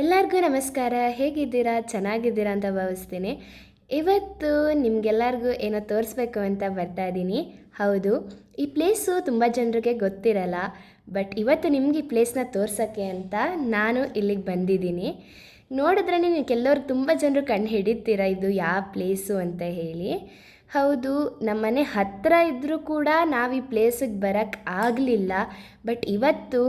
ಎಲ್ಲರಿಗೂ ನಮಸ್ಕಾರ. ಹೇಗಿದ್ದೀರಾ? ಚೆನ್ನಾಗಿದ್ದೀರಾ ಅಂತ ಭಾವಿಸ್ತೀನಿ. ಇವತ್ತು ನಿಮಗೆಲ್ಲರಿಗೂ ಏನೋ ತೋರಿಸ್ಬೇಕು ಅಂತ ಬರ್ತಾ ಇದ್ದೀನಿ. ಹೌದು, ಈ ಪ್ಲೇಸು ತುಂಬ ಜನರಿಗೆ ಗೊತ್ತಿರಲ್ಲ. ಬಟ್ ಇವತ್ತು ನಿಮ್ಗೆ ಈ ಪ್ಲೇಸ್ನ ತೋರ್ಸೋಕ್ಕೆ ಅಂತ ನಾನು ಇಲ್ಲಿಗೆ ಬಂದಿದ್ದೀನಿ. ನೋಡಿದ್ರೆ ನೀವು ಕೆಲವ್ರಿಗೆ ತುಂಬ ಜನರು ಕಂಡು ಹಿಡಿತೀರ ಇದು ಯಾವ ಪ್ಲೇಸು ಅಂತ ಹೇಳಿ. ಹೌದು, ನಮ್ಮನೆ ಹತ್ತಿರ ಇದ್ದರೂ ಕೂಡ ನಾವು ಈ ಪ್ಲೇಸಿಗೆ ಬರೋಕ್ಕೆ ಆಗಲಿಲ್ಲ. ಬಟ್ ಇವತ್ತು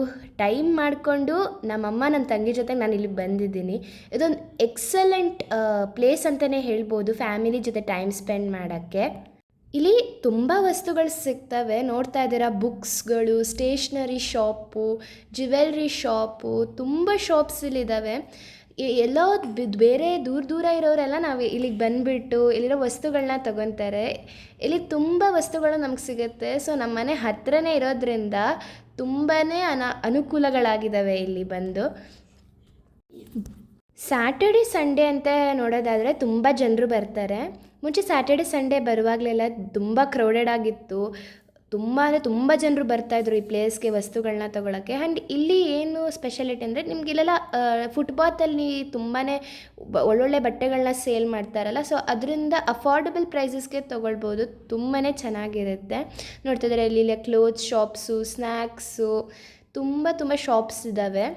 ಟೈಮ್ ಮಾಡಿಕೊಂಡು ನಮ್ಮಮ್ಮ ನನ್ನ ತಂಗಿ ಜೊತೆಗೆ ನಾನು ಇಲ್ಲಿಗೆ ಬಂದಿದ್ದೀನಿ. ಇದೊಂದು ಎಕ್ಸಲೆಂಟ್ ಪ್ಲೇಸ್ ಅಂತಲೇ ಹೇಳ್ಬೋದು ಫ್ಯಾಮಿಲಿ ಜೊತೆ ಟೈಮ್ ಸ್ಪೆಂಡ್ ಮಾಡೋಕ್ಕೆ. ಇಲ್ಲಿ ತುಂಬ ವಸ್ತುಗಳು ಸಿಗ್ತವೆ. ನೋಡ್ತಾ ಇದ್ದೀರಾ, ಬುಕ್ಸ್ಗಳು, ಸ್ಟೇಷ್ನರಿ ಶಾಪು, ಜ್ಯುವೆಲ್ರಿ ಶಾಪು, ತುಂಬ ಶಾಪ್ಸ್ ಇಲ್ಲಿದ್ದಾವೆ. ಎಲ್ಲೋ ಬೇರೆ ದೂರ ಇರೋರೆಲ್ಲ ನಾವು ಇಲ್ಲಿಗೆ ಬಂದುಬಿಟ್ಟು ಇಲ್ಲಿರೋ ವಸ್ತುಗಳನ್ನ ತೊಗೊತಾರೆ. ಇಲ್ಲಿ ತುಂಬ ವಸ್ತುಗಳು ನಮ್ಗೆ ಸಿಗುತ್ತೆ. ಸೊ ನಮ್ಮ ಮನೆ ಹತ್ತಿರನೇ ಇರೋದ್ರಿಂದ ತುಂಬಾ ಅನುಕೂಲಗಳಾಗಿದ್ದಾವೆ ಇಲ್ಲಿ ಬಂದು. ಸ್ಯಾಟರ್ಡೆ ಸಂಡೇ ಅಂತ ನೋಡೋದಾದರೆ ತುಂಬ ಜನರು ಬರ್ತಾರೆ. ಮುಂಚೆ ಸ್ಯಾಟರ್ಡೆ ಸಂಡೇ ಬರುವಾಗಲೆಲ್ಲ ತುಂಬ ಕ್ರೌಡೆಡ್ ಆಗಿತ್ತು. ತುಂಬ ಜನರು ಬರ್ತಾಯಿದ್ರು ಈ ಪ್ಲೇಸ್ಗೆ ವಸ್ತುಗಳನ್ನ ತೊಗೊಳಕ್ಕೆ. ಆ್ಯಂಡ್ ಇಲ್ಲಿ ಏನು ಸ್ಪೆಷಾಲಿಟಿ ಅಂದರೆ ನಿಮ್ಗೆ ಇಲ್ಲೆಲ್ಲ ಫುಟ್ಪಾತಲ್ಲಿ ತುಂಬಾ ಒಳ್ಳೊಳ್ಳೆ ಬಟ್ಟೆಗಳನ್ನ ಸೇಲ್ ಮಾಡ್ತಾರಲ್ಲ, ಸೊ ಅದರಿಂದ ಅಫೋರ್ಡಬಲ್ ಪ್ರೈಸಸ್ಗೆ ತೊಗೊಳ್ಬೋದು. ತುಂಬಾ ಚೆನ್ನಾಗಿರುತ್ತೆ. ನೋಡ್ತಿದ್ದಾರೆ ಇಲ್ಲಿ ಕ್ಲೋತ್ಸ್ ಶಾಪ್ಸು, ಸ್ನ್ಯಾಕ್ಸು, ತುಂಬ ಶಾಪ್ಸ್ ಇದ್ದಾವೆ.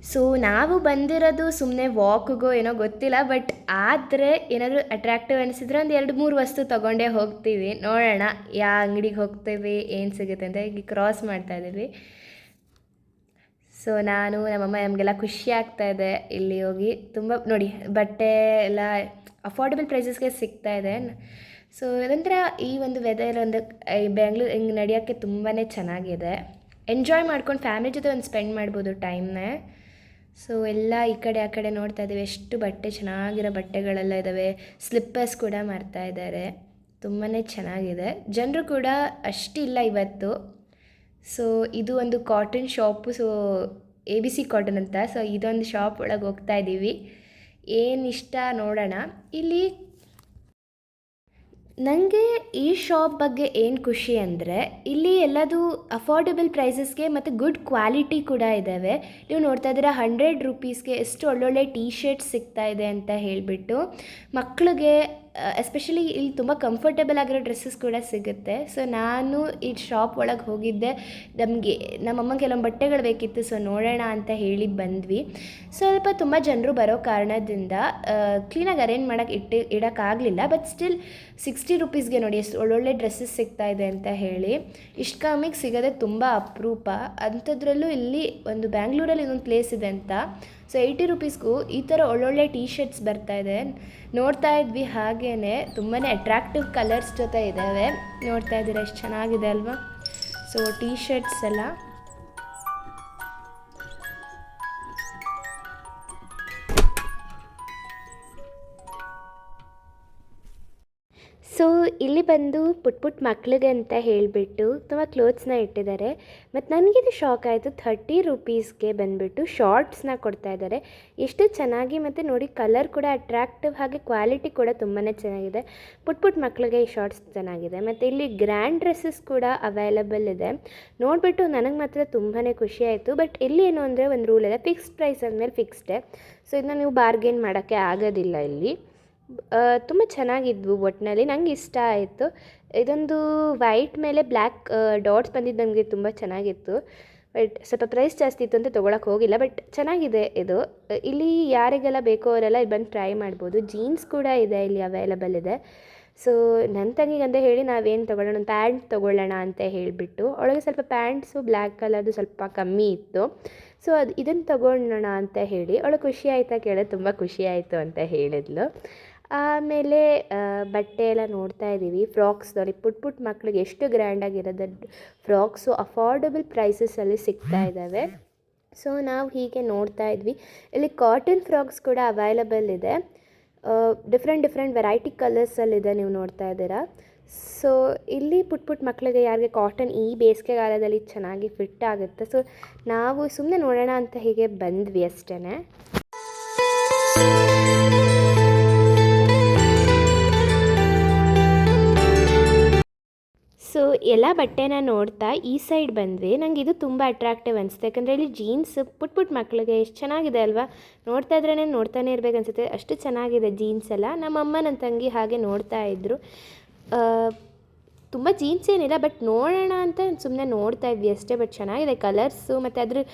ಸೊ ನಾವು ಬಂದಿರೋದು ಸುಮ್ಮನೆ ವಾಕ್ಗೋ ಏನೋ ಗೊತ್ತಿಲ್ಲ, ಬಟ್ ಆದರೆ ಏನಾದರೂ ಅಟ್ರಾಕ್ಟಿವ್ ಅನಿಸಿದ್ರೆ ಒಂದು 2-3 ವಸ್ತು ತೊಗೊಂಡೇ ಹೋಗ್ತೀವಿ. ನೋಡೋಣ ಯಾವ ಅಂಗಡಿಗೆ ಹೋಗ್ತೀವಿ, ಏನು ಸಿಗುತ್ತೆ ಅಂತ. ಈಗ ಕ್ರಾಸ್ ಮಾಡ್ತಾಯಿದ್ದೀವಿ. ಸೊ ನಾನು ನಮ್ಮಮ್ಮ ನಮಗೆಲ್ಲ ಖುಷಿ ಆಗ್ತಾಯಿದೆ ಇಲ್ಲಿ ಹೋಗಿ. ತುಂಬ ನೋಡಿ, ಬಟ್ಟೆ ಎಲ್ಲ ಅಫೋರ್ಡಬಲ್ ಪ್ರೈಸಸ್ಗೆ ಸಿಗ್ತಾಯಿದೆ. ಸೊ ಇದೊಂಥರ ಈ ಒಂದು ವೆದರ್ ಒಂದು ಬೆಂಗಳೂರು ಹಿಂಗೆ ನಡೆಯೋಕ್ಕೆ ತುಂಬಾ ಚೆನ್ನಾಗಿದೆ. ಎಂಜಾಯ್ ಮಾಡ್ಕೊಂಡು ಫ್ಯಾಮಿಲಿ ಜೊತೆ ಒಂದು ಸ್ಪೆಂಡ್ ಮಾಡ್ಬೋದು ಟೈಮ್ನೇ. ಸೊ ಎಲ್ಲ ಈ ಕಡೆ ಆ ಕಡೆ ನೋಡ್ತಾ ಇದ್ದೀವಿ. ಎಷ್ಟು ಬಟ್ಟೆ, ಚೆನ್ನಾಗಿರೋ ಬಟ್ಟೆಗಳೆಲ್ಲ ಇದ್ದಾವೆ. ಸ್ಲಿಪ್ಪರ್ಸ್ ಕೂಡ ಮಾರ್ತಾ ಇದ್ದಾರೆ. ತುಂಬಾ ಚೆನ್ನಾಗಿದೆ. ಜನರು ಕೂಡ ಅಷ್ಟಿಲ್ಲ ಇವತ್ತು. ಸೊ ಇದು ಒಂದು cotton shop. So ABC cotton ಅಂತ. ಸೊ ಇದೊಂದು ಶಾಪ್ ಒಳಗೆ ಹೋಗ್ತಾ ಇದ್ದೀವಿ. ಏನು ಇಷ್ಟ ನೋಡೋಣ. ಇಲ್ಲಿ ನನಗೆ ಈ ಶಾಪ್ ಬಗ್ಗೆ ಏನು ಖುಷಿ ಅಂದರೆ ಇಲ್ಲಿ ಎಲ್ಲದು ಅಫೋರ್ಡಬಲ್ ಪ್ರೈಸಸ್ಗೆ ಮತ್ತು ಗುಡ್ ಕ್ವಾಲಿಟಿ ಕೂಡ ಇದ್ದಾವೆ. ನೀವು ನೋಡ್ತಾ ಇದ್ದೀರಾ, 100 ರೂಪೀಸ್ಗೆ ಎಷ್ಟು ಒಳ್ಳೊಳ್ಳೆ ಟೀ ಶರ್ಟ್ಸ್ ಸಿಗ್ತಾ ಇದೆ ಅಂತ ಹೇಳಿಬಿಟ್ಟು. ಮಕ್ಕಳಿಗೆ ಎಸ್ಪೆಷಲಿ ಇಲ್ಲಿ ತುಂಬ ಕಂಫರ್ಟೇಬಲ್ ಆಗಿರೋ ಡ್ರೆಸ್ಸಸ್ ಕೂಡ ಸಿಗುತ್ತೆ. ಸೊ ನಾನು ಈ ಶಾಪ್ ಒಳಗೆ ಹೋಗಿದ್ದೆ. ನಮಗೆ ನಮ್ಮಮ್ಮಂಗೆ ಕೆಲವೊಂದು ಬಟ್ಟೆಗಳು ಬೇಕಿತ್ತು. ಸೊ ನೋಡೋಣ ಅಂತ ಹೇಳಿ ಬಂದ್ವಿ. ಸ್ವಲ್ಪ ತುಂಬ ಜನರು ಬರೋ ಕಾರಣದಿಂದ ಕ್ಲೀನಾಗಿ ಅರೇಂಜ್ ಮಾಡೋಕ್ಕೆ ಇಡೋಕ್ಕಾಗಲಿಲ್ಲ. ಬಟ್ ಸ್ಟಿಲ್ 60 ರೂಪೀಸ್ಗೆ ನೋಡಿ ಎಷ್ಟು ಒಳ್ಳೊಳ್ಳೆ ಡ್ರೆಸ್ಸಸ್ ಸಿಗ್ತಾ ಇದೆ ಅಂತ ಹೇಳಿ. ಇಷ್ಟು ಕಮ್ಮಿಗೆ ಸಿಗೋದೆ ತುಂಬ ಅಪರೂಪ. ಅಂಥದ್ರಲ್ಲೂ ಇಲ್ಲಿ ಒಂದು ಬ್ಯಾಂಗ್ಳೂರಲ್ಲಿ ಇನ್ನೊಂದು ಪ್ಲೇಸ್ ಇದೆ ಅಂತ. ಸೊ 80 ರೂಪೀಸ್ಗೂ ಈ ಥರ ಒಳ್ಳೊಳ್ಳೆ ಟೀ ಶರ್ಟ್ಸ್ ಬರ್ತಾಯಿದೆ. ನೋಡ್ತಾ ಇದ್ವಿ, ಹಾಗೇ ತುಂಬಾ ಅಟ್ರಾಕ್ಟಿವ್ ಕಲರ್ಸ್ ಜೊತೆ ಇದ್ದಾವೆ. ನೋಡ್ತಾ ಇದ್ದೀರಾ ಎಷ್ಟು ಚೆನ್ನಾಗಿದೆ ಅಲ್ವಾ? ಸೊ ಟೀ ಶರ್ಟ್ಸ್ ಎಲ್ಲ ಸೊ ಇಲ್ಲಿ ಬಂದು ಪುಟ್ಟ ಮಕ್ಕಳಿಗೆ ಅಂತ ಹೇಳಿಬಿಟ್ಟು ತುಂಬ ಕ್ಲೋತ್ಸ್ನ ಇಟ್ಟಿದ್ದಾರೆ. ಮತ್ತು ನನಗಿದು ಶಾಕ್ ಆಯಿತು. 30 ರೂಪೀಸ್ಗೆ ಬಂದುಬಿಟ್ಟು ಶಾರ್ಟ್ಸ್ನ ಕೊಡ್ತಾ ಇದ್ದಾರೆ. ಎಷ್ಟು ಚೆನ್ನಾಗಿ, ಮತ್ತು ನೋಡಿ ಕಲರ್ ಕೂಡ ಅಟ್ರಾಕ್ಟಿವ್, ಹಾಗೆ ಕ್ವಾಲಿಟಿ ಕೂಡ ತುಂಬಾ ಚೆನ್ನಾಗಿದೆ. ಪುಟ್ಟ ಮಕ್ಕಳಿಗೆ ಈ ಶಾರ್ಟ್ಸ್ ಚೆನ್ನಾಗಿದೆ. ಮತ್ತು ಇಲ್ಲಿ ಗ್ರ್ಯಾಂಡ್ ಡ್ರೆಸ್ಸಸ್ ಕೂಡ ಅವೈಲಬಲ್ ಇದೆ. ನೋಡಿಬಿಟ್ಟು ನನಗೆ ಮಾತ್ರ ತುಂಬಾ ಖುಷಿ ಆಯಿತು. ಬಟ್ ಇಲ್ಲಿ ಏನು ಅಂದರೆ ಒಂದು ರೂಲ್ ಇದೆ, ಫಿಕ್ಸ್ಡ್ ಪ್ರೈಸ್ ಅಂದಮೇಲೆ ಫಿಕ್ಸ್ಡೇ. ಸೊ ಇದನ್ನ ನೀವು ಬಾರ್ಗೇನ್ ಮಾಡೋಕ್ಕೆ ಆಗೋದಿಲ್ಲ ಇಲ್ಲಿ. ತುಂಬ ಚೆನ್ನಾಗಿದ್ವು. ಒಟ್ಟಿನಲ್ಲಿ ನಂಗೆ ಇಷ್ಟ ಆಯಿತು. ಇದೊಂದು ವೈಟ್ ಮೇಲೆ ಬ್ಲ್ಯಾಕ್ ಡಾಟ್ಸ್ ಬಂದಿದ್ದು ನನಗೆ ತುಂಬ ಚೆನ್ನಾಗಿತ್ತು. ಬಟ್ ಸ್ವಲ್ಪ ಪ್ರೈಸ್ ಜಾಸ್ತಿ ಇತ್ತು ಅಂತ ತೊಗೊಳಕ್ಕೆ ಹೋಗಿಲ್ಲ. ಬಟ್ ಚೆನ್ನಾಗಿದೆ ಇದು. ಇಲ್ಲಿ ಯಾರಿಗೆಲ್ಲ ಬೇಕೋ ಅವರೆಲ್ಲ ಇಲ್ಲಿ ಬಂದು ಟ್ರೈ ಮಾಡ್ಬೋದು. ಜೀನ್ಸ್ ಕೂಡ ಇದೆ ಇಲ್ಲಿ ಅವೈಲಬಲ್ ಇದೆ. ಸೊ ನನ್ನ ತಂಗಿಗಂತ ಹೇಳಿ ನಾವೇನು ತೊಗೊಳ್ಳೋಣ, ಪ್ಯಾಂಟ್ ತೊಗೊಳ್ಳೋಣ ಅಂತ ಹೇಳಿಬಿಟ್ಟು ಅವಳಿಗೆ ಸ್ವಲ್ಪ ಪ್ಯಾಂಟ್ಸು ಬ್ಲ್ಯಾಕ್ ಕಲರ್ದು ಸ್ವಲ್ಪ ಕಮ್ಮಿ ಇತ್ತು. ಸೊ ಇದನ್ನು ತೊಗೊಳ್ಳೋಣ ಅಂತ ಹೇಳಿ ಅವಳು ಖುಷಿ ಆಯಿತಾ ಕೇಳಿದ್ರೆ ತುಂಬ ಖುಷಿ ಆಯಿತು ಅಂತ ಹೇಳಿದ್ಲು. ಆಮೇಲೆ ಬಟ್ಟೆ ಎಲ್ಲ ನೋಡ್ತಾ ಇದ್ದೀವಿ. ಫ್ರಾಕ್ಸ್ ನೋಡಿ, ಪುಟ್ಟ ಮಕ್ಕಳಿಗೆ ಎಷ್ಟು ಗ್ರ್ಯಾಂಡಾಗಿರೋದು ಫ್ರಾಕ್ಸು ಅಫೋರ್ಡಬಲ್ ಪ್ರೈಸಸಲ್ಲಿ ಸಿಗ್ತಾ ಇದ್ದಾವೆ. ಸೊ ನಾವು ಹೀಗೆ ನೋಡ್ತಾ ಇದ್ವಿ. ಇಲ್ಲಿ ಕಾಟನ್ ಫ್ರಾಕ್ಸ್ ಕೂಡ ಅವೈಲಬಲ್ ಇದೆ. ಡಿಫ್ರೆಂಟ್ ವೆರೈಟಿ ಕಲರ್ಸಲ್ಲಿದೆ, ನೀವು ನೋಡ್ತಾ ಇದ್ದೀರಾ. ಸೊ ಇಲ್ಲಿ ಪುಟ್ಟ ಮಕ್ಕಳಿಗೆ ಯಾರಿಗೆ ಕಾಟನ್ ಈ ಬೇಸಿಗೆಗಾಲದಲ್ಲಿ ಚೆನ್ನಾಗಿ ಫಿಟ್ ಆಗುತ್ತೆ. ಸೊ ನಾವು ಸುಮ್ಮನೆ ನೋಡೋಣ ಅಂತ ಹೀಗೆ ಬಂದ್ವಿ ಅಷ್ಟೇ. ಸೊ ಎಲ್ಲ ಬಟ್ಟೆನ ನೋಡ್ತಾ ಈ ಸೈಡ್ ಬಂದ್ವಿ. ನನಗೆ ಇದು ತುಂಬ ಅಟ್ರಾಕ್ಟಿವ್ ಅನಿಸುತ್ತೆ, ಯಾಕಂದರೆ ಇಲ್ಲಿ ಜೀನ್ಸ್ ಪುಟ್ಟ ಪುಟ್ಟ ಮಕ್ಕಳಿಗೆ ಎಷ್ಟು ಚೆನ್ನಾಗಿದೆ ಅಲ್ವಾ. ನೋಡ್ತಾ ಇದ್ರೇ ನೋಡ್ತಾನೆ ಇರಬೇಕು ಅನಿಸುತ್ತೆ, ಅಷ್ಟು ಚೆನ್ನಾಗಿದೆ ಜೀನ್ಸ್ ಎಲ್ಲ. ನಮ್ಮಮ್ಮ ನನ್ನ ತಂಗಿ ಹಾಗೆ ನೋಡ್ತಾ ಇದ್ದರು. ತುಂಬ ಜೀನ್ಸ್ ಏನಿಲ್ಲ, ಬಟ್ ನೋಡೋಣ ಅಂತ ಸುಮ್ಮನೆ ನೋಡ್ತಾ ಇದ್ವಿ ಅಷ್ಟೇ. ಬಟ್ ಚೆನ್ನಾಗಿದೆ ಕಲರ್ಸು, ಮತ್ತು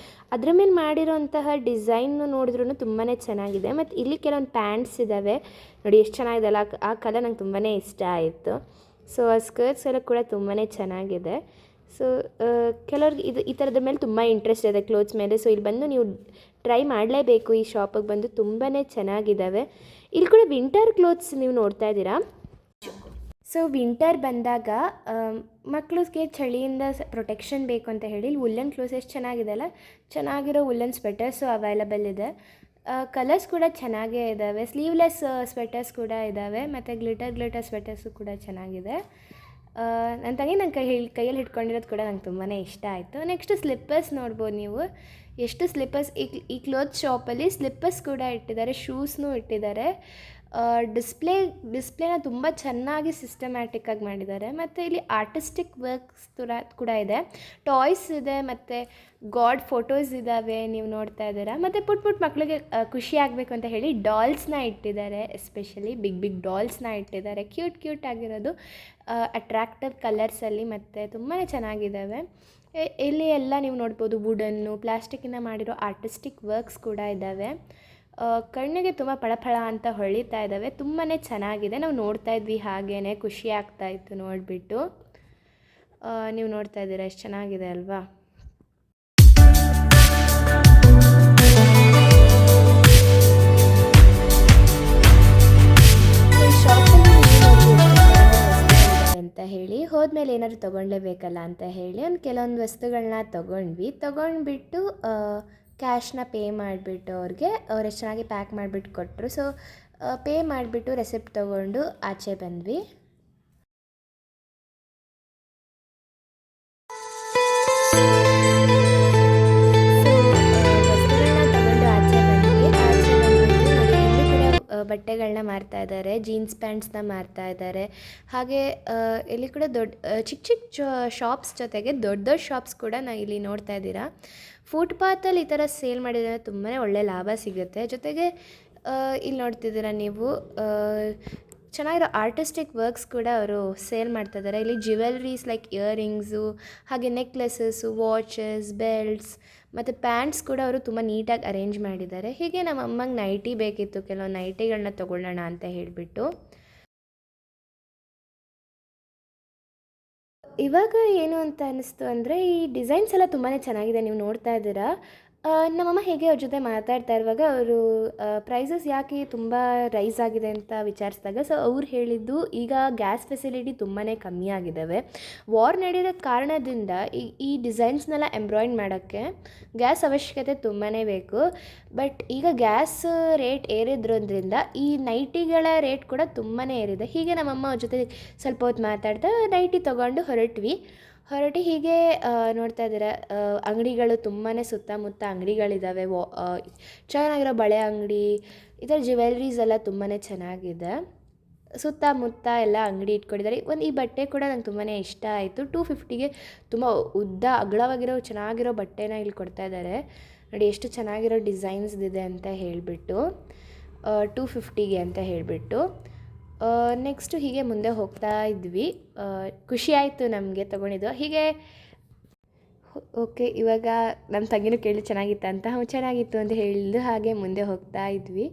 ಅದ್ರ ಮೇಲೆ ಮಾಡಿರೋಂತಹ ಡಿಸೈನ್ನು ನೋಡಿದ್ರೂ ತುಂಬಾ ಚೆನ್ನಾಗಿದೆ. ಮತ್ತು ಇಲ್ಲಿ ಕೆಲವೊಂದು ಪ್ಯಾಂಟ್ಸ್ ಇದ್ದಾವೆ ನೋಡಿ, ಎಷ್ಟು ಚೆನ್ನಾಗಿದೆ ಅಲ್ಲ. ಆ ಕಲರ್ ನಂಗೆ ತುಂಬಾ ಇಷ್ಟ ಆಯಿತು. ಸೊ ಆ ಸ್ಕರ್ಟ್ಸ್ ಎಲ್ಲ ಕೂಡ ತುಂಬಾ ಚೆನ್ನಾಗಿದೆ. ಸೊ ಕೆಲವ್ರಿಗೆ ಈ ಥರದ ಮೇಲೆ ತುಂಬ ಇಂಟ್ರೆಸ್ಟ್ ಇದೆ, ಕ್ಲೋತ್ಸ್ ಮೇಲೆ. ಸೊ ಇಲ್ಲಿ ಬಂದು ನೀವು ಟ್ರೈ ಮಾಡಲೇಬೇಕು, ಈ ಶಾಪಿಗೆ ಬಂದು ತುಂಬಾ ಚೆನ್ನಾಗಿದ್ದಾವೆ. ಇಲ್ಲಿ ಕೂಡ ವಿಂಟರ್ ಕ್ಲೋತ್ಸ್ ನೀವು ನೋಡ್ತಾ ಇದ್ದೀರಾ. ಸೊ ವಿಂಟರ್ ಬಂದಾಗ ಮಕ್ಕಳಿಗೆ ಚಳಿಯಿಂದ ಪ್ರೊಟೆಕ್ಷನ್ ಬೇಕು ಅಂತ ಹೇಳಿ ಇಲ್ಲಿ ವುಲ್ಲನ್ ಕ್ಲೋತ್ಸ್ ಎಷ್ಟು ಚೆನ್ನಾಗಿದೆ ಅಲ್ಲ. ಚೆನ್ನಾಗಿರೋ ವುಲ್ಲನ್ ಸ್ವೆಟರ್ಸು ಅವೈಲಬಲ್ ಇದೆ. ಕಲರ್ಸ್ ಕೂಡ ಚೆನ್ನಾಗೇ ಇದ್ದಾವೆ. ಸ್ಲೀವ್ಲೆಸ್ ಸ್ವೆಟರ್ಸ್ ಕೂಡ ಇದ್ದಾವೆ, ಮತ್ತು ಗ್ಲಿಟರ್ ಸ್ವೆಟರ್ಸು ಕೂಡ ಚೆನ್ನಾಗಿದೆ. ನನ್ನ ತಂಗಿ ನನ್ನ ಕೈಯಲ್ಲಿ ಹಿಡ್ಕೊಂಡಿರೋದು ಕೂಡ ನಂಗೆ ತುಂಬಾ ಇಷ್ಟ ಆಯಿತು. ನೆಕ್ಸ್ಟು ಸ್ಲಿಪ್ಪರ್ಸ್ ನೋಡ್ಬೋದು ನೀವು, ಎಷ್ಟು ಸ್ಲಿಪ್ಪರ್ಸ್ ಈ ಕ್ಲೋತ್ ಶಾಪಲ್ಲಿ ಸ್ಲಿಪ್ಪರ್ಸ್ ಕೂಡ ಇಟ್ಟಿದ್ದಾರೆ, ಶೂಸ್ನೂ ಇಟ್ಟಿದ್ದಾರೆ. ಡಿಸ್ಪ್ಲೇನ ತುಂಬ ಚೆನ್ನಾಗಿ ಸಿಸ್ಟಮ್ಯಾಟಿಕ್ಕಾಗಿ ಮಾಡಿದ್ದಾರೆ. ಮತ್ತು ಇಲ್ಲಿ ಆರ್ಟಿಸ್ಟಿಕ್ ವರ್ಕ್ಸ್ ಕೂಡ ಇದೆ, ಟಾಯ್ಸ್ ಇದೆ, ಮತ್ತು ಗಾಡ್ ಫೋಟೋಸ್ ಇದ್ದಾವೆ ನೀವು ನೋಡ್ತಾ ಇದ್ದೀರಾ. ಮತ್ತು ಪುಟ್ಟ ಮಕ್ಕಳಿಗೆ ಖುಷಿ ಆಗಬೇಕು ಅಂತ ಹೇಳಿ ಡಾಲ್ಸ್ನ ಇಟ್ಟಿದ್ದಾರೆ, ಎಸ್ಪೆಷಲಿ ಬಿಗ್ ಡಾಲ್ಸ್ನ ಇಟ್ಟಿದ್ದಾರೆ, ಕ್ಯೂಟ್ ಆಗಿರೋದು, ಅಟ್ರಾಕ್ಟಿವ್ ಕಲರ್ಸಲ್ಲಿ, ಮತ್ತು ತುಂಬಾ ಚೆನ್ನಾಗಿದ್ದಾವೆ. ಇಲ್ಲಿ ಎಲ್ಲ ನೀವು ನೋಡ್ಬೋದು ವುಡನ್ನು, ಪ್ಲಾಸ್ಟಿಕ್ಕಿಂದ ಮಾಡಿರೋ ಆರ್ಟಿಸ್ಟಿಕ್ ವರ್ಕ್ಸ್ ಕೂಡ ಇದ್ದಾವೆ. ಕಣ್ಣಿಗೆ ತುಂಬ ಫಳ ಅಂತ ಹೊಳಿತಾ ಇದ್ದಾವೆ, ತುಂಬಾ ಚೆನ್ನಾಗಿದೆ. ನಾವು ನೋಡ್ತಾ ಇದ್ವಿ, ಹಾಗೇ ಖುಷಿ ಆಗ್ತಾಯಿತ್ತು ನೋಡಿಬಿಟ್ಟು. ನೀವು ನೋಡ್ತಾ ಇದ್ದೀರಾ ಎಷ್ಟು ಚೆನ್ನಾಗಿದೆ ಅಲ್ವಾ. ಅಂತ ಹೇಳಿ ಹೋದ್ಮೇಲೆ ಏನಾದರೂ ತೊಗೊಳ್ಲೇಬೇಕಲ್ಲ ಅಂತ ಹೇಳಿ ಕೆಲವೊಂದು ವಸ್ತುಗಳನ್ನ ತೊಗೊಂಡ್ಬಿಟ್ಟು ಕ್ಯಾಶ್ನ ಪೇ ಮಾಡಿಬಿಟ್ಟು ಅವ್ರು ಎಷ್ಟು ಚೆನ್ನಾಗಿ ಪ್ಯಾಕ್ ಮಾಡಿಬಿಟ್ಟು ಕೊಟ್ಟರು. ಸೊ ಪೇ ಮಾಡಿಬಿಟ್ಟು ರೆಸಿಪ್ಟ್ ತೊಗೊಂಡು ಆಚೆ ಬಂದ್ವಿ. ಬಟ್ಟೆಗಳನ್ನ ಮಾರ್ತಾ ಇದ್ದಾರೆ, ಜೀನ್ಸ್ ಪ್ಯಾಂಟ್ಸ್ನ ಮಾರ್ತಾ ಇದ್ದಾರೆ. ಹಾಗೆ ಇಲ್ಲಿ ಕೂಡ ಚಿಕ್ಕ ಶಾಪ್ಸ್ ಜೊತೆಗೆ ದೊಡ್ಡ ಶಾಪ್ಸ್ ಕೂಡ ಇಲ್ಲಿ ನೋಡ್ತಾ ಇದ್ದೀರಾ. ಫುಟ್ಪಾತಲ್ಲಿ ಈ ಥರ ಸೇಲ್ ಮಾಡಿದರೆ ತುಂಬಾ ಒಳ್ಳೆ ಲಾಭ ಸಿಗುತ್ತೆ. ಜೊತೆಗೆ ಇಲ್ಲಿ ನೋಡ್ತಿದ್ದೀರಾ ನೀವು, ಚೆನ್ನಾಗಿರೋ ಆರ್ಟಿಸ್ಟಿಕ್ ವರ್ಕ್ಸ್ ಕೂಡ ಅವರು ಸೇಲ್ ಮಾಡ್ತಾ ಇದ್ದಾರೆ. ಇಲ್ಲಿ ಜ್ಯುವೆಲ್ರೀಸ್ ಲೈಕ್ ಇಯರಿಂಗ್ಸು, ಹಾಗೆ ನೆಕ್ಲೆಸಸ್ಸು, ವಾಚಸ್, ಬೆಲ್ಟ್ಸ್ ಮತ್ತು ಪ್ಯಾಂಟ್ಸ್ ಕೂಡ ಅವರು ತುಂಬ ನೀಟಾಗಿ ಅರೇಂಜ್ ಮಾಡಿದ್ದಾರೆ. ಹೀಗೆ ನಮ್ಮ ಅಮ್ಮಂಗೆ ನೈಟಿ ಬೇಕಿತ್ತು, ಕೆಲವೊಂದು ನೈಟಿಗಳನ್ನ ತೊಗೊಳ್ಳೋಣ ಅಂತ ಹೇಳಿಬಿಟ್ಟು. ಇವಾಗ ಏನು ಅಂತ ಅನ್ನಿಸ್ತು ಅಂದರೆ, ಈ ಡಿಸೈನ್ಸ್ ಎಲ್ಲ ತುಂಬಾ ಚೆನ್ನಾಗಿದೆ, ನೀವು ನೋಡ್ತಾ ಇದ್ದೀರಾ. ನಮ್ಮಮ್ಮ ಹೇಗೆ ಅವ್ರ ಜೊತೆ ಮಾತಾಡ್ತಾ ಇರುವಾಗ ಅವರು ಪ್ರೈಸಸ್ ಯಾಕೆ ತುಂಬ ರೈಸ್ ಆಗಿದೆ ಅಂತ ವಿಚಾರಿಸಿದಾಗ, ಸೊ ಅವ್ರು ಹೇಳಿದ್ದು ಈಗ ಗ್ಯಾಸ್ ಫೆಸಿಲಿಟಿ ತುಂಬಾ ಕಮ್ಮಿ ಆಗಿದ್ದಾವೆ. ವಾರ್ ನಡೆಯೋ ಕಾರಣದಿಂದ ಈ ಡಿಸೈನ್ಸ್ನೆಲ್ಲ ಎಂಬ್ರಾಯ್ಡ್ ಮಾಡೋಕ್ಕೆ ಗ್ಯಾಸ್ ಅವಶ್ಯಕತೆ ತುಂಬಾ ಬೇಕು. ಬಟ್ ಈಗ ಗ್ಯಾಸ್ ರೇಟ್ ಏರಿದ್ರಿಂದ ಈ ನೈಟಿಗಳ ರೇಟ್ ಕೂಡ ತುಂಬಾ ಏರಿದೆ. ಹೀಗೆ ನಮ್ಮಮ್ಮ ಅವ್ರ ಜೊತೆ ಸ್ವಲ್ಪ ಹೊತ್ತು ಮಾತಾಡ್ತಾ ನೈಟಿ ತೊಗೊಂಡು ಹೊರಟ್ವಿ. ಹೀಗೆ ನೋಡ್ತಾ ಇದ್ದೀರಾ, ಅಂಗಡಿಗಳು ತುಂಬಾ ಸುತ್ತಮುತ್ತ ಅಂಗಡಿಗಳಿದ್ದಾವೆ. ಚೆನ್ನಾಗಿರೋ ಬಳೆ ಅಂಗಡಿ, ಈ ಥರ ಜ್ಯುವೆಲ್ರೀಸ್ ಎಲ್ಲ ತುಂಬಾ ಚೆನ್ನಾಗಿದೆ. ಸುತ್ತಮುತ್ತ ಎಲ್ಲ ಅಂಗಡಿ ಇಟ್ಕೊಂಡಿದ್ದಾರೆ. ಈ ಬಟ್ಟೆ ಕೂಡ ನಂಗೆ ತುಂಬಾ ಇಷ್ಟ ಆಯಿತು. 250ಗೆ ತುಂಬ ಅಗಲವಾಗಿರೋ ಚೆನ್ನಾಗಿರೋ ಬಟ್ಟೆನ ಇಲ್ಲಿ ಕೊಡ್ತಾ ಇದ್ದಾರೆ ನೋಡಿ, ಎಷ್ಟು ಚೆನ್ನಾಗಿರೋ ಡಿಸೈನ್ಸ್ ಇದೆ ಅಂತ ಹೇಳಿಬಿಟ್ಟು. 250ಗೆ ಅಂತ ಹೇಳಿಬಿಟ್ಟು. ನೆಕ್ಸ್ಟು ಹೀಗೆ ಮುಂದೆ ಹೋಗ್ತಾ ಇದ್ವಿ. ಖುಷಿ ಆಯಿತು ನಮಗೆ ತೊಗೊಂಡಿದ್ದು. ಹೀಗೆ ಓಕೆ, ಇವಾಗ ನಮ್ಮ ತಂಗಿನೂ ಕೇಳಿ ಚೆನ್ನಾಗಿತ್ತು ಅಂತ, ಚೆನ್ನಾಗಿತ್ತು ಅಂತ ಹೇಳಿದ್ದು. ಹಾಗೆ ಮುಂದೆ ಹೋಗ್ತಾ ಇದ್ವಿ.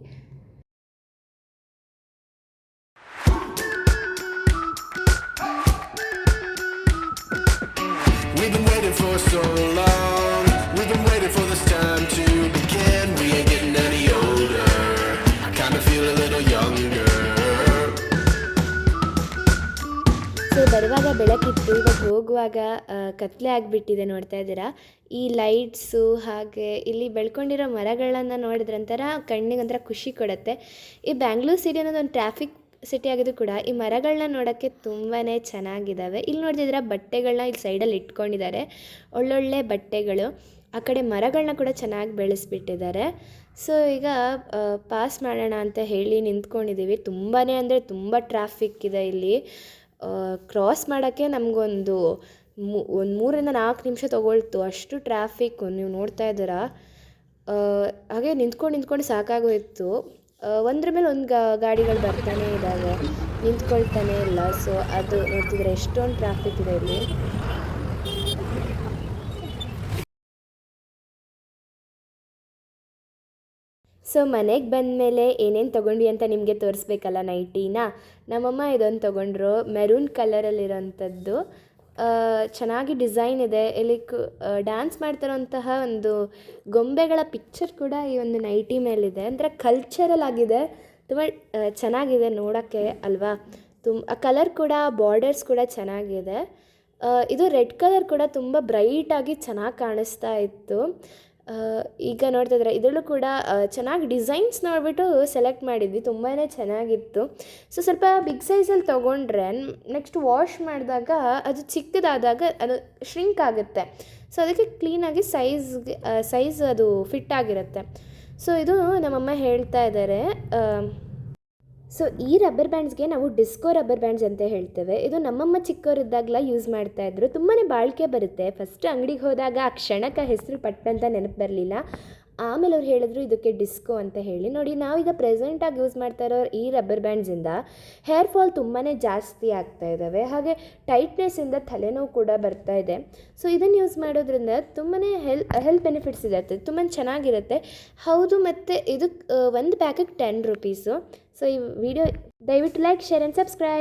ಸೊ ಬರುವಾಗ ಬೆಳಕಿತ್ತು, ಇವಾಗ ಹೋಗುವಾಗ ಕತ್ಲೆ ಆಗಿಬಿಟ್ಟಿದೆ. ನೋಡ್ತಾ ಇದ್ದೀರಾ ಈ ಲೈಟ್ಸು, ಹಾಗೆ ಇಲ್ಲಿ ಬೆಳ್ಕೊಂಡಿರೋ ಮರಗಳನ್ನು ನೋಡಿದ್ರೆ ಒಂಥರ ಕಣ್ಣಿಗೆ ಒಂಥರ ಖುಷಿ ಕೊಡುತ್ತೆ. ಈ ಬ್ಯಾಂಗ್ಳೂರು ಸಿಟಿ ಅನ್ನೋದು ಒಂದು ಟ್ರಾಫಿಕ್ ಸಿಟಿ ಆಗಿದ್ದು ಕೂಡ ಈ ಮರಗಳನ್ನ ನೋಡೋಕ್ಕೆ ತುಂಬಾ ಚೆನ್ನಾಗಿದ್ದಾವೆ. ಇಲ್ಲಿ ನೋಡ್ತಿದ್ದೀರಾ ಬಟ್ಟೆಗಳನ್ನ ಇಲ್ಲಿ ಸೈಡಲ್ಲಿ ಇಟ್ಕೊಂಡಿದ್ದಾರೆ, ಒಳ್ಳೊಳ್ಳೆ ಬಟ್ಟೆಗಳು. ಆ ಕಡೆ ಮರಗಳನ್ನ ಕೂಡ ಚೆನ್ನಾಗಿ ಬೆಳೆಸ್ಬಿಟ್ಟಿದ್ದಾರೆ. ಸೊ ಈಗ ಪಾಸ್ ಮಾಡೋಣ ಅಂತ ಹೇಳಿ ನಿಂತ್ಕೊಂಡಿದ್ದೀವಿ. ತುಂಬಾ ಅಂದರೆ ತುಂಬ ಟ್ರಾಫಿಕ್ ಇದೆ ಇಲ್ಲಿ. ಕ್ರಾಸ್ ಮಾಡೋಕ್ಕೆ ನಮಗೊಂದು ಒಂದು 3-4 ನಿಮಿಷ ತೊಗೊಳ್ತು, ಅಷ್ಟು ಟ್ರಾಫಿಕ್ಕು ನೀವು ನೋಡ್ತಾ ಇದ್ದೀರಾ. ಹಾಗೆ ನಿಂತ್ಕೊಂಡು ಸಾಕಾಗೋಯಿತು. ಒಂದ್ರ ಮೇಲೆ ಒಂದು ಗಾಡಿಗಳು ಬರ್ತಾನೆ ಇದ್ದಾವೆ, ನಿಂತ್ಕೊಳ್ತಾನೆ ಇಲ್ಲ. ಸೊ ಅದು ನೋಡ್ತಿದ್ರೆ ಎಷ್ಟೊಂದು ಟ್ರಾಫಿಕ್ ಇದೆ ಇಲ್ಲಿ. ಸೊ ಮನೆಗೆ ಬಂದಮೇಲೆ ಏನೇನು ತೊಗೊಂಡ್ವಿ ಅಂತ ನಿಮಗೆ ತೋರಿಸ್ಬೇಕಲ್ಲ ನೈಟಿನ. ನಮ್ಮಮ್ಮ ಇದೊಂದು ತೊಗೊಂಡ್ರು, ಮೆರೂನ್ ಕಲರಲ್ಲಿರೋಂಥದ್ದು. ಚೆನ್ನಾಗಿ ಡಿಸೈನ್ ಇದೆ. ಇಲ್ಲಿ ಡ್ಯಾನ್ಸ್ ಮಾಡ್ತಿರೋಂತಹ ಒಂದು ಗೊಂಬೆಗಳ ಪಿಕ್ಚರ್ ಕೂಡ ಈ ಒಂದು ನೈಟಿ ಮೇಲಿದೆ. ಒಂಥರ ಕಲ್ಚರಲ್ ಆಗಿದೆ, ತುಂಬ ಚೆನ್ನಾಗಿದೆ ನೋಡೋಕ್ಕೆ ಅಲ್ವಾ. ಆ ಕಲರ್ ಕೂಡ, ಬಾರ್ಡರ್ಸ್ ಕೂಡ ಚೆನ್ನಾಗಿದೆ. ಇದು ರೆಡ್ ಕಲರ್ ಕೂಡ ತುಂಬ ಬ್ರೈಟಾಗಿ ಚೆನ್ನಾಗಿ ಕಾಣಿಸ್ತಾ ಇತ್ತು. ಈಗ ನೋಡ್ತಾ ಇದ್ರೆ ಇದರಲ್ಲೂ ಕೂಡ ಚೆನ್ನಾಗಿ ಡಿಸೈನ್ಸ್ ನೋಡಿಬಿಟ್ಟು ಸೆಲೆಕ್ಟ್ ಮಾಡಿದ್ವಿ, ತುಂಬಾ ಚೆನ್ನಾಗಿತ್ತು. ಸೊ ಸ್ವಲ್ಪ ಬಿಗ್ ಸೈಜಲ್ಲಿ ತೊಗೊಂಡ್ರೆ ನೆಕ್ಸ್ಟ್ ವಾಶ್ ಮಾಡಿದಾಗ ಅದು ಚಿಕ್ಕದಾದಾಗ ಅದು ಶ್ರಿಂಕ್ ಆಗುತ್ತೆ. ಸೊ ಅದಕ್ಕೆ ಕ್ಲೀನಾಗಿ ಸೈಜ್ ಅದು ಫಿಟ್ ಆಗಿರುತ್ತೆ. ಸೊ ಇದು ನಮ್ಮಮ್ಮ ಹೇಳ್ತಾ ಇದ್ದಾರೆ. ಸೊ ಈ ರಬ್ಬರ್ ಬ್ಯಾಂಡ್ಸ್ಗೆ ನಾವು ಡಿಸ್ಕೋ ರಬ್ಬರ್ ಬ್ಯಾಂಡ್ಸ್ ಅಂತ ಹೇಳ್ತೇವೆ. ಇದು ನಮ್ಮಮ್ಮ ಚಿಕ್ಕವರಿದ್ದಾಗಲ ಯೂಸ್ ಮಾಡ್ತಾಯಿದ್ರು, ತುಂಬಾ ಬಾಳಿಕೆ ಬರುತ್ತೆ. ಫಸ್ಟ್ ಅಂಗಡಿಗೆ ಹೋದಾಗ ಆ ಕ್ಷಣಕ್ಕೆ ಹೆಸರು ಪಟ್ಟಂತ ನೆನಪು ಬರಲಿಲ್ಲ. ಆಮೇಲೆ ಅವ್ರು ಹೇಳಿದ್ರು ಇದಕ್ಕೆ ಡಿಸ್ಕೋ ಅಂತ ಹೇಳಿ. ನೋಡಿ, ನಾವೀಗ ಪ್ರೆಸೆಂಟಾಗಿ ಯೂಸ್ ಮಾಡ್ತಾ ಇರೋ ಈ ರಬ್ಬರ್ ಬ್ಯಾಂಡ್ಸಿಂದ ಹೇರ್ ಫಾಲ್ ತುಂಬಾ ಜಾಸ್ತಿ ಆಗ್ತಾ ಇದ್ದಾವೆ, ಹಾಗೆ ಟೈಟ್ನೆಸ್ಸಿಂದ ತಲೆನೋವು ಕೂಡ ಬರ್ತಾ ಇದೆ. ಸೊ ಇದನ್ನು ಯೂಸ್ ಮಾಡೋದ್ರಿಂದ ತುಂಬಾ ಹೆಲ್ತ್ ಬೆನಿಫಿಟ್ಸ್ ಇರುತ್ತೆ, ತುಂಬಾ ಚೆನ್ನಾಗಿರುತ್ತೆ. ಹೌದು, ಮತ್ತು ಇದು ಒಂದು ಪ್ಯಾಕೆಟ್ 10 ರೂಪೀಸು. ಸೊ ಈ ವಿಡಿಯೋ ದಯವಿಟ್ಟು ಲೈಕ್, ಶೇರ್ ಆ್ಯಂಡ್ ಸಬ್ಸ್ಕ್ರೈಬ್.